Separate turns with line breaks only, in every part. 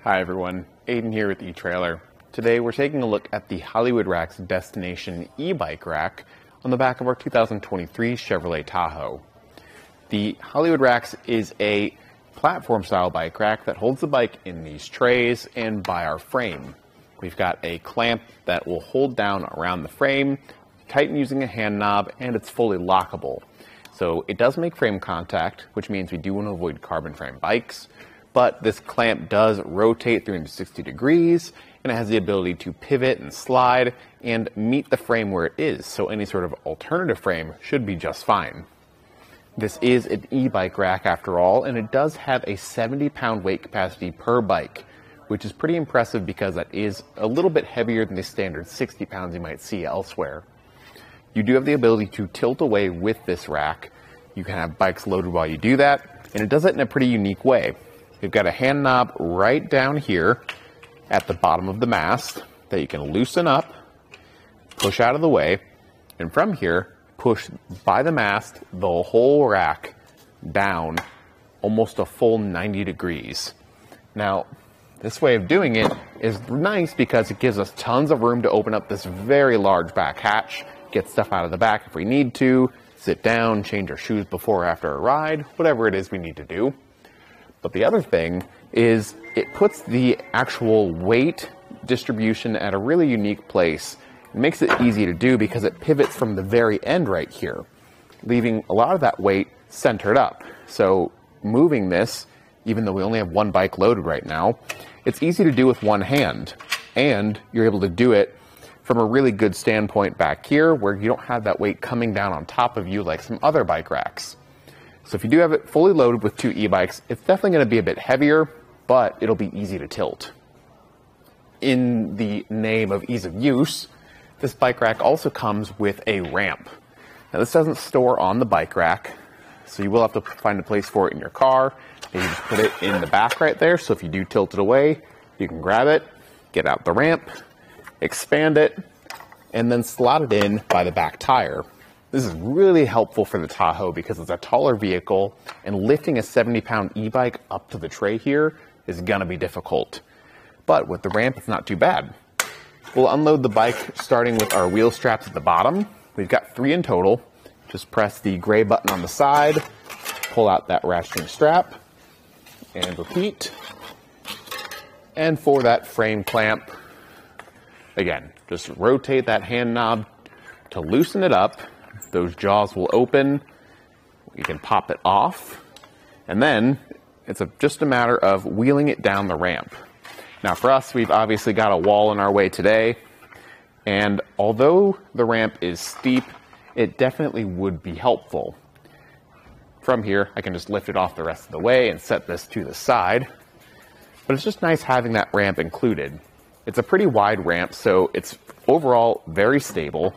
Hi everyone, Aidan here with eTrailer. Today we're taking a look at the Hollywood Racks Destination e-bike rack on the back of our 2023 Chevrolet Tahoe. The Hollywood Racks is a platform style bike rack that holds the bike in these trays and by our frame. We've got a clamp that will hold down around the frame, tighten using a hand knob, and it's fully lockable. So it does make frame contact, which means we do want to avoid carbon frame bikes. But this clamp does rotate 360 degrees, and it has the ability to pivot and slide and meet the frame where it is, so any sort of alternative frame should be just fine. This is an e-bike rack after all, and it does have a 70-pound weight capacity per bike, which is pretty impressive because that is a little bit heavier than the standard 60 pounds you might see elsewhere. You do have the ability to tilt away with this rack. You can have bikes loaded while you do that, and it does it in a pretty unique way. We've got a hand knob right down here at the bottom of the mast that you can loosen up, push out of the way, and from here, push by the mast the whole rack down almost a full 90 degrees. Now, this way of doing it is nice because it gives us tons of room to open up this very large back hatch, get stuff out of the back if we need to, sit down, change our shoes before or after a ride, whatever it is we need to do. But the other thing is it puts the actual weight distribution at a really unique place. It makes it easy to do because it pivots from the very end right here, leaving a lot of that weight centered up. So moving this, even though we only have one bike loaded right now, it's easy to do with one hand, and you're able to do it from a really good standpoint back here where you don't have that weight coming down on top of you like some other bike racks. So if you do have it fully loaded with two e-bikes, it's definitely going to be a bit heavier, but it'll be easy to tilt. In the name of ease of use, this bike rack also comes with a ramp. Now this doesn't store on the bike rack, so you will have to find a place for it in your car. Maybe just put it in the back right there, so if you do tilt it away, you can grab it, get out the ramp, expand it, and then slot it in by the back tire. This is really helpful for the Tahoe because it's a taller vehicle, and lifting a 70-pound e-bike up to the tray here is going to be difficult. But with the ramp, it's not too bad. We'll unload the bike starting with our wheel straps at the bottom. We've got 3 in total. Just press the gray button on the side, pull out that ratcheting strap, and repeat. And for that frame clamp, again, just rotate that hand knob to loosen it up. Those jaws will open, you can pop it off, and then it's just a matter of wheeling it down the ramp. Now for us, we've obviously got a wall in our way today, and although the ramp is steep, it definitely would be helpful. From here, I can just lift it off the rest of the way and set this to the side, but it's just nice having that ramp included. It's a pretty wide ramp, so it's overall very stable,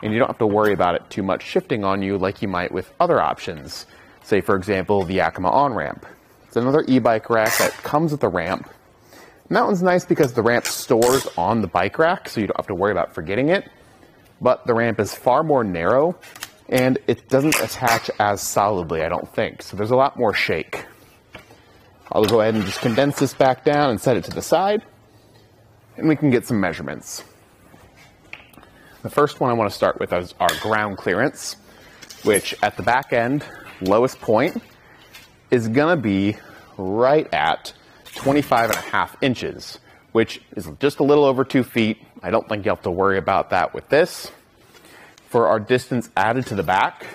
and you don't have to worry about it too much shifting on you like you might with other options. Say, for example, the Yakima on-ramp. It's another e-bike rack that comes with a ramp. And that one's nice because the ramp stores on the bike rack, so you don't have to worry about forgetting it. But the ramp is far more narrow, and it doesn't attach as solidly, I don't think. So there's a lot more shake. I'll go ahead and just condense this back down and set it to the side, and we can get some measurements. The first one I want to start with is our ground clearance, which at the back end, lowest point, is going to be right at 25.5 inches, which is just a little over 2 feet. I don't think you have to worry about that with this. For our distance added to the back,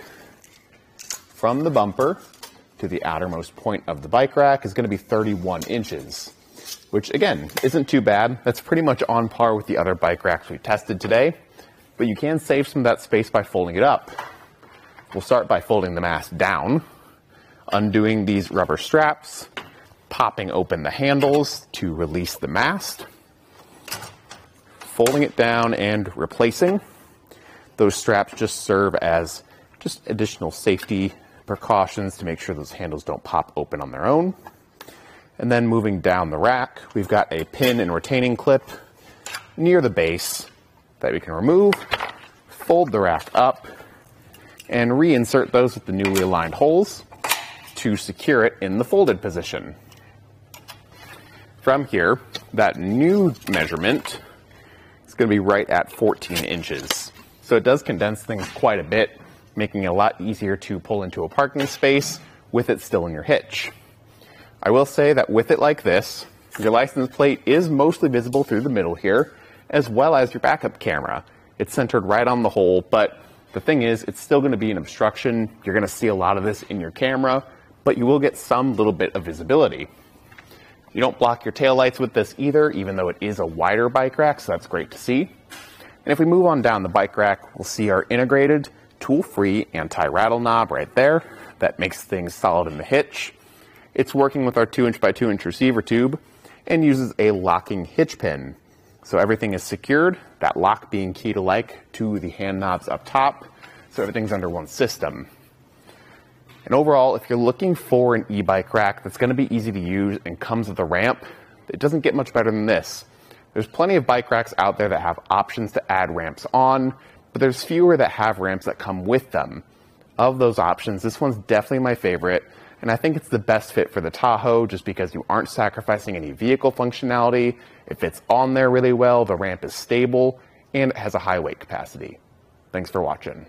from the bumper to the outermost point of the bike rack is going to be 31 inches, which again, isn't too bad. That's pretty much on par with the other bike racks we tested today. But you can save some of that space by folding it up. We'll start by folding the mast down, undoing these rubber straps, popping open the handles to release the mast, folding it down and replacing. Those straps just serve as just additional safety precautions to make sure those handles don't pop open on their own. And then moving down the rack, we've got a pin and retaining clip near the base that we can remove, fold the rack up, and reinsert those with the newly aligned holes to secure it in the folded position. From here, that new measurement is going to be right at 14 inches. So it does condense things quite a bit, making it a lot easier to pull into a parking space with it still in your hitch. I will say that with it like this, your license plate is mostly visible through the middle here, as well as your backup camera. It's centered right on the hole, but the thing is, it's still going to be an obstruction. You're going to see a lot of this in your camera, but you will get some little bit of visibility. You don't block your taillights with this either, even though it is a wider bike rack, so that's great to see. And if we move on down the bike rack, we'll see our integrated, tool-free anti-rattle knob right there. That makes things solid in the hitch. It's working with our 2" by 2" receiver tube and uses a locking hitch pin. So everything is secured, that lock being key to like to the hand knobs up top, so everything's under one system. And overall, if you're looking for an e-bike rack that's going to be easy to use and comes with a ramp, it doesn't get much better than this. There's plenty of bike racks out there that have options to add ramps on, but there's fewer that have ramps that come with them. Of those options, this one's definitely my favorite, and I think it's the best fit for the Tahoe just because you aren't sacrificing any vehicle functionality. It fits on there really well, the ramp is stable, and it has a high weight capacity. Thanks for watching.